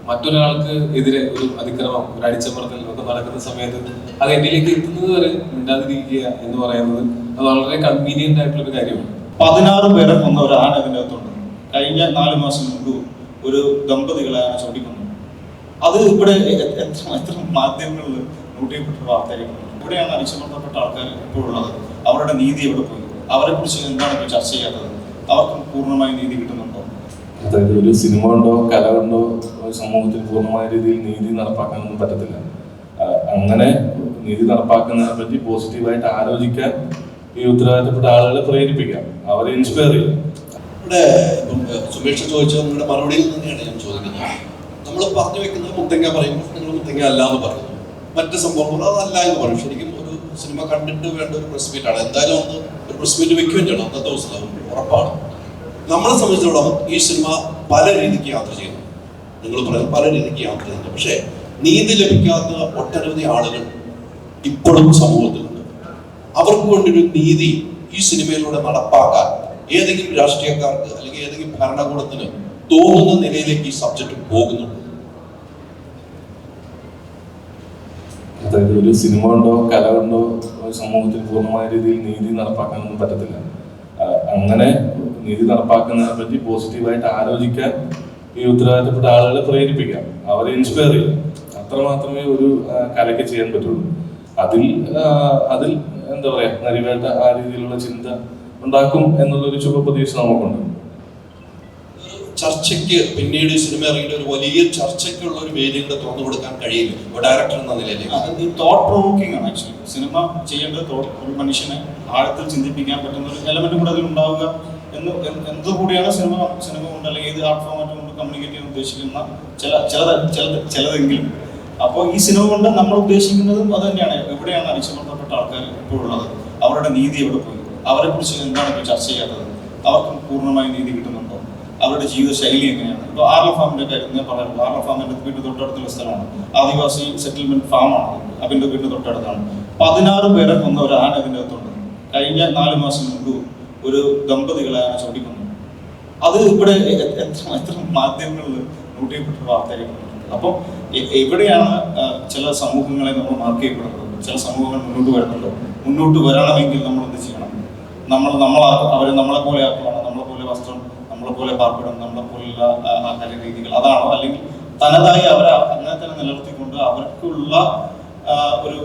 മറ്റൊരാൾക്ക് എതിരെ ഒരു അതിക്രമം, ഒരു അടിച്ചമർത്തൽ ഒക്കെ നടക്കുന്ന സമയത്ത് അത് എന്നിലേക്ക് എത്തുന്നത് വരെ മിണ്ടാതിരിക്കുക എന്ന് പറയുന്നത് അത് വളരെ കൺവീനിയന്റ് ആയിട്ടുള്ള ഒരു കാര്യമാണ്. 16 പേരെ കൊന്ന ഒരു ആന അതിൻ്റെ അകത്തുണ്ട്. കഴിഞ്ഞ 4 മാസം മുമ്പ് ഒരു ദമ്പതികളെ ചൂണ്ടിക്കൊന്നു. അത് ഇവിടെ എത്ര മാധ്യമങ്ങളിൽ നോട്ട് ചെയ്യപ്പെട്ട വാർത്തകളുണ്ട്. ഇവിടെയാണ് അടിച്ചമർത്തപ്പെട്ട ആൾക്കാർ ഇപ്പോഴുള്ളത്. അവരുടെ നീതി എവിടെ പോയി? അവരെ കുറിച്ച് എന്താണ് ഇപ്പോൾ ചർച്ച ചെയ്യാത്തത്? അവർക്ക് പൂർണ്ണമായി നീതി കിട്ടുന്നുണ്ടോ? അതായത് ഒരു സിനിമ കൊണ്ടോ കല കൊണ്ടോ സമൂഹത്തിൽ പൂർണ്ണമായ രീതിയിൽ നീതി നടപ്പാക്കാനൊന്നും പറ്റത്തില്ല. അങ്ങനെ നീതി നടപ്പാക്കുന്നതിനെ പറ്റി പോസിറ്റീവായിട്ട് ആലോചിക്കാൻ ഈ ഉത്തരവാദിത്തപ്പെട്ട ആളുകളെ പ്രേരിപ്പിക്കാം, അവരെ ഇൻസ്പയർ ചെയ്യാം. ഇവിടെ സുമേഷ് ചോദിച്ച നിങ്ങളുടെ മറുപടിയിൽ തന്നെയാണ് ഞാൻ ചോദിക്കുന്നത്. നമ്മൾ പറഞ്ഞു വെക്കുന്നത് മുത്തങ്ങ പറയുമ്പോൾ നിങ്ങൾ മുത്തങ്ങ അല്ല എന്ന് പറയുന്നു, മറ്റ് സംഭവങ്ങൾ അതല്ല എന്ന് പറയും. ശരിക്കും ഒരു സിനിമ കണ്ടിട്ട് വേണ്ട ഒരു പ്രസ് മീറ്റാണ്. എന്തായാലും ഒന്ന് ഒരു പ്രസ് മീറ്റ് വെക്കുകയും ചെയ്യണം അന്നത്തെ ദിവസം, ഉറപ്പാണ്. നമ്മളെ സംബന്ധിച്ചിടത്തോളം ഈ സിനിമ പല രീതിക്ക് യാത്ര ചെയ്യുന്നു. നിങ്ങൾ പറയുന്നത് പല രീതിക്ക് യാത്ര ചെയ്യുന്നു. പക്ഷേ നീതി ലഭിക്കാത്ത ഒട്ടനവധി ആളുകൾ ഇപ്പോഴും സമൂഹത്തിലുണ്ട്. അവർക്ക് വേണ്ടിയൊരു നീതി ഈ സിനിമയിലൂടെ നടപ്പാക്കാൻ ഏതെങ്കിലും രാഷ്ട്രീയക്കാർക്ക് അല്ലെങ്കിൽ ഏതെങ്കിലും ഭരണകൂടത്തിന് തോന്നുന്ന നിലയിലേക്ക് ഈ സബ്ജക്ട് പോകുന്നുണ്ട്. അതായത് ഒരു സിനിമ കൊണ്ടോ കല കൊണ്ടോ സമൂഹത്തിൽ പൂർണ്ണമായ രീതിയിൽ നീതി നടപ്പാക്കാനൊന്നും പറ്റത്തില്ല. അങ്ങനെ നീതി നടപ്പാക്കുന്നതിനെ പറ്റി പോസിറ്റീവായിട്ട് ആലോചിക്കാൻ ഈ ഉത്തരവാദിത്തപ്പെട്ട ആളുകളെ പ്രേരിപ്പിക്കാം, അവരെ ഇൻസ്പയർ ചെയ്യാം. അത്രമാത്രമേ ഒരു കലയ്ക്ക് ചെയ്യാൻ പറ്റുള്ളൂ. അതിൽ എന്താ പറയാ, നരിവേട്ട ആ രീതിയിലുള്ള ചിന്ത ഉണ്ടാക്കും എന്നുള്ളൊരു ശുഭപ്രതീക്ഷ നമുക്കുണ്ട്. ചർച്ചയ്ക്ക് പിന്നീട് സിനിമ ഇറങ്ങിയിട്ട് ഒരു വലിയ ചർച്ചയ്ക്കുള്ള ഒരു വേദി കൂടെ തുറന്നു കൊടുക്കാൻ കഴിയില്ല ഡയറക്ടർ എന്ന നിലയിലേക്ക്. തോട്ട് പ്രൊവോക്കിംഗ് ആണ് ആക്ച്വലി സിനിമ ചെയ്യേണ്ടത്. ഒരു മനുഷ്യനെ ആഴത്തിൽ ചിന്തിപ്പിക്കാൻ പറ്റുന്ന ഒരു എലമെന്റ് കൂടെ അതിൽ ഉണ്ടാവുക എന്തുകൂടിയാണ് സിനിമ കൊണ്ട് അല്ലെങ്കിൽ ഏത് ആർട്ട് ഫോർമാറ്റ് കൊണ്ട് കമ്മ്യൂണിക്കേറ്റ് ചെയ്യാൻ ഉദ്ദേശിക്കുന്ന ചിലതെങ്കിലും. അപ്പോൾ ഈ സിനിമ കൊണ്ട് നമ്മൾ ഉദ്ദേശിക്കുന്നതും അത് തന്നെയാണ്. എവിടെയാണ് അടിച്ചമർത്തപ്പെട്ട ആൾക്കാർ ഇപ്പോഴുള്ളത്? അവരുടെ നീതി എവിടെ പോയി? അവരെ കുറിച്ച് എന്താണ് ഇപ്പോൾ ചർച്ച ചെയ്യാത്തത്? അവർക്ക് പൂർണ്ണമായി നീതി കിട്ടുന്നുണ്ടോ? അവരുടെ ജീവിതശൈലി എങ്ങനെയാണ്? ഇപ്പോൾ ആർല ഫാമിന്റെ കാര്യം ഞാൻ പറയുന്നത്. ആർല ഫാമിന്റെ വീട്ടിൽ തൊട്ടടുത്തുള്ള സ്ഥലമാണ്. ആദിവാസി സെറ്റിൽമെന്റ് ഫാമാണ്. അതിന്റെ വീട്ടിൽ തൊട്ടടുത്താണ്. 16 പേരെ കൊന്ന ഒരു ആന അതിൻ്റെ അകത്തുണ്ട്. കഴിഞ്ഞ 4 മാസം മുമ്പ് ഒരു ദമ്പതികളെ ചൂണ്ടിക്കൊന്നു. അത് ഇവിടെ എത്ര മാധ്യമങ്ങളിൽ നോട്ട് ചെയ്യപ്പെട്ട വാർത്തകളുണ്ട്. അപ്പം എവിടെയാണ് ചില സമൂഹങ്ങളെ നമ്മൾ മാർക്ക് ചെയ്യപ്പെടുന്നത്? ചില സമൂഹങ്ങൾ മുന്നോട്ട് വരണമെങ്കിൽ നമ്മൾ എന്ത് ചെയ്യണം? അവരെ നമ്മളെ പോലെ ആക്കുകയാണ്. നമ്മളെ പോലെ വസ്ത്രം, നമ്മളെ പോലെ പാർപ്പിടം, നമ്മളെ പോലുള്ള ആഹാര രീതികൾ അതാണോ? അല്ലെങ്കിൽ തനതായി അവരെ അങ്ങനെ തന്നെ നിലനിർത്തിക്കൊണ്ട് അവർക്കുള്ള ഒരു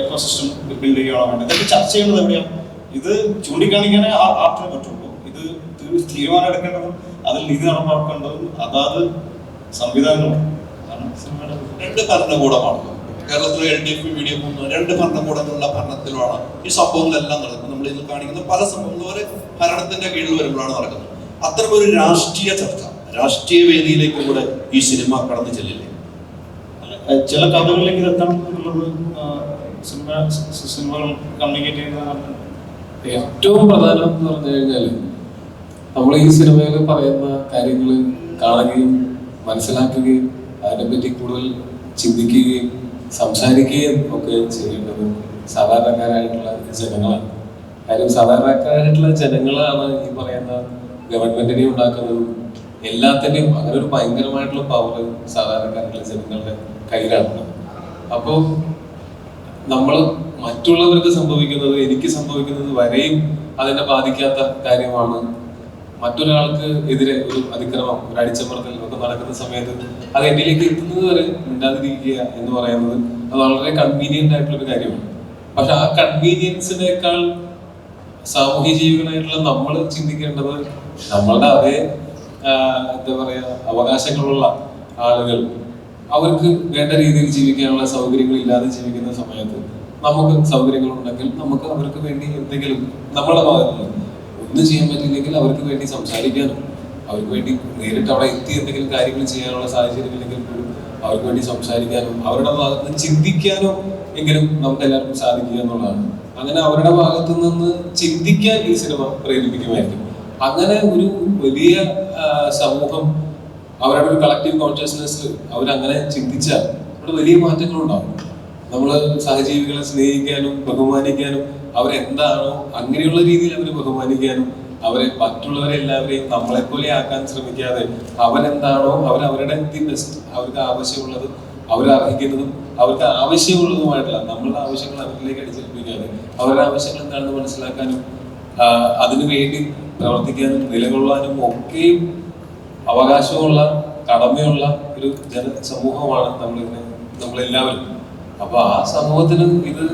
എക്കോസിസ്റ്റം ബിൽഡ് ചെയ്യണോ വേണ്ടത്? ഇതൊക്കെ ചർച്ച ചെയ്യുന്നത് എവിടെയാണ്? ഇത് ചൂണ്ടിക്കാണിക്കാനേ ആർട്ടിന് പറ്റുള്ളൂ. ഇത് തീരുമാനം എടുക്കേണ്ടതും അതിൽ നീതി നടപ്പാക്കേണ്ടതും അതാത് സംവിധാനങ്ങളും. രണ്ട് ഭരണകൂടമാണ് കേരളത്തിലെ LDF മീഡിയം 2 ഭരണകൂടങ്ങളുള്ള ഭരണത്തിലാണ് ഈ സംഭവങ്ങളെല്ലാം നടക്കുന്നത്. നമ്മൾ ഇന്ന് കാണിക്കുന്ന പല സംഭവങ്ങളും ഒരു ഭരണത്തിന്റെ കീഴിൽ വരുമ്പോഴാണ് നടക്കുന്നത്. അത്തരം ഒരു രാഷ്ട്രീയ ചർച്ച, രാഷ്ട്രീയ വേദിയിലേക്ക് കൂടെ ഈ സിനിമ കടന്നു ചെല്ലില്ലേ? ചില കഥകളിലേക്ക് എത്തണം എന്നുള്ളത് സിനിമകൾ കമ്മ്യൂണിക്കേറ്റ് ചെയ്യുന്നതാണ് ഏറ്റവും പ്രധാനം എന്ന് പറഞ്ഞു കഴിഞ്ഞാൽ നമ്മൾ ഈ സിനിമയിൽ പറയുന്ന കാര്യങ്ങൾ കാണുകയും മനസ്സിലാക്കുകയും അതിനെപ്പറ്റി കൂടുതൽ ചിന്തിക്കുകയും സംസാരിക്കുകയും ഒക്കെ ചെയ്യേണ്ടത് സാധാരണക്കാരായിട്ടുള്ള ജനങ്ങളാണ്. കാര്യം സാധാരണക്കാരായിട്ടുള്ള ജനങ്ങളാണ് ഈ പറയുന്ന ഗവൺമെന്റിനെ ഉണ്ടാക്കുന്നതും എല്ലാത്തിൻ്റെയും അങ്ങനെ ഒരു ഭയങ്കരമായിട്ടുള്ള പവർ സാധാരണക്കാരായിട്ടുള്ള ജനങ്ങളുടെ കയ്യിലാണ്. അപ്പോൾ നമ്മൾ മറ്റുള്ളവർക്ക് സംഭവിക്കുന്നത്, എനിക്ക് സംഭവിക്കുന്നത് വരെയും അതിനെ ബാധിക്കാത്ത കാര്യമാണ്. മറ്റൊരാൾക്ക് എതിരെ ഒരു അതിക്രമം, ഒരു അടിച്ചമർത്തൽ ഒക്കെ നടക്കുന്ന സമയത്ത് അത് എന്നിലേക്ക് എത്തുന്നത് വരെ മിണ്ടാതിരിക്കുക എന്ന് പറയുന്നത് അത് വളരെ കൺവീനിയന്റ് ആയിട്ടുള്ള ഒരു കാര്യമാണ്. പക്ഷെ ആ കൺവീനിയൻസിനേക്കാൾ സാമൂഹ്യ ജീവികളായിട്ടുള്ള നമ്മൾ ചിന്തിക്കേണ്ടത് നമ്മളുടെ അതേ എന്താ പറയാ അവകാശങ്ങളുള്ള ആളുകൾ അവർക്ക് വേണ്ട രീതിയിൽ ജീവിക്കാനുള്ള സൗകര്യങ്ങൾ ഇല്ലാതെ ജീവിക്കുന്ന സമയത്ത് നമുക്ക് സൗകര്യങ്ങൾ ഉണ്ടെങ്കിൽ നമുക്ക് അവർക്ക് വേണ്ടി എന്തെങ്കിലും നമ്മുടെ ഭാഗത്ത് ഒന്നും ചെയ്യാൻ പറ്റില്ലെങ്കിൽ അവർക്ക് വേണ്ടി സംസാരിക്കാനും അവർക്ക് വേണ്ടി നേരിട്ട് അവിടെ എത്തി എന്തെങ്കിലും കാര്യങ്ങൾ ചെയ്യാനുള്ള സാഹചര്യം ഇല്ലെങ്കിൽ പോലും അവർക്ക് വേണ്ടി സംസാരിക്കാനും അവരുടെ ഭാഗത്ത് നിന്ന് ചിന്തിക്കാനോ എങ്കിലും നമുക്ക് എല്ലാവർക്കും സാധിക്കുക എന്നുള്ളതാണ്. അങ്ങനെ അവരുടെ ഭാഗത്തു നിന്ന് ചിന്തിക്കാൻ ഈ സിനിമ പ്രേരിപ്പിക്കുമായിരിക്കും. അങ്ങനെ ഒരു വലിയ സമൂഹം അവരുടെ ഒരു കളക്റ്റീവ് കോൺഷ്യസ്നെസ് അവരങ്ങനെ ചിന്തിച്ചാൽ അവിടെ വലിയ മാറ്റങ്ങളുണ്ടാവും. നമ്മൾ സഹജീവികളെ സ്നേഹിക്കാനും ബഹുമാനിക്കാനും അവരെന്താണോ അങ്ങനെയുള്ള രീതിയിൽ അവർ ബഹുമാനിക്കാനും അവരെ മറ്റുള്ളവരെ എല്ലാവരെയും നമ്മളെപ്പോലെ ആക്കാൻ ശ്രമിക്കാതെ അവരെന്താണോ അവരുടെ ദി ബെസ്റ്റ്, അവർക്ക് ആവശ്യമുള്ളത്, അവരർഹിക്കുന്നതും അവർക്ക് ആവശ്യമുള്ളതുമായിട്ടുള്ള നമ്മളുടെ ആവശ്യങ്ങൾ അവരിലേക്ക് അടിച്ചേൽപ്പിക്കാതെ അവരുടെ ആവശ്യങ്ങൾ എന്താണെന്ന് മനസ്സിലാക്കാനും അതിനു വേണ്ടി പ്രവർത്തിക്കാനും നിലകൊള്ളാനും ഒക്കെയും അവകാശമുള്ള, കടമയുള്ള ഒരു ജനസമൂഹമാണ് നമ്മളെല്ലാവരും. അപ്പൊ ആ സമൂഹത്തിന് ഇത്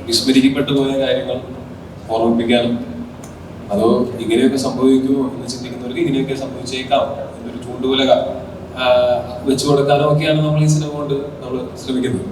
വിസ്മരിക്കപ്പെട്ടു പോയ കാര്യങ്ങൾ ഓർമ്മിപ്പിക്കാനും, അതോ ഇങ്ങനെയൊക്കെ സംഭവിക്കുമോ എന്ന് ചിന്തിക്കുന്നവർക്ക് ഇങ്ങനെയൊക്കെ സംഭവിച്ചേക്കാം എന്നൊരു ചൂണ്ടുപലക വെച്ചു കൊടുക്കാനോ ഒക്കെയാണ് നമ്മൾ ഈ സിനിമ കൊണ്ട് നമ്മൾ ശ്രമിക്കുന്നത്.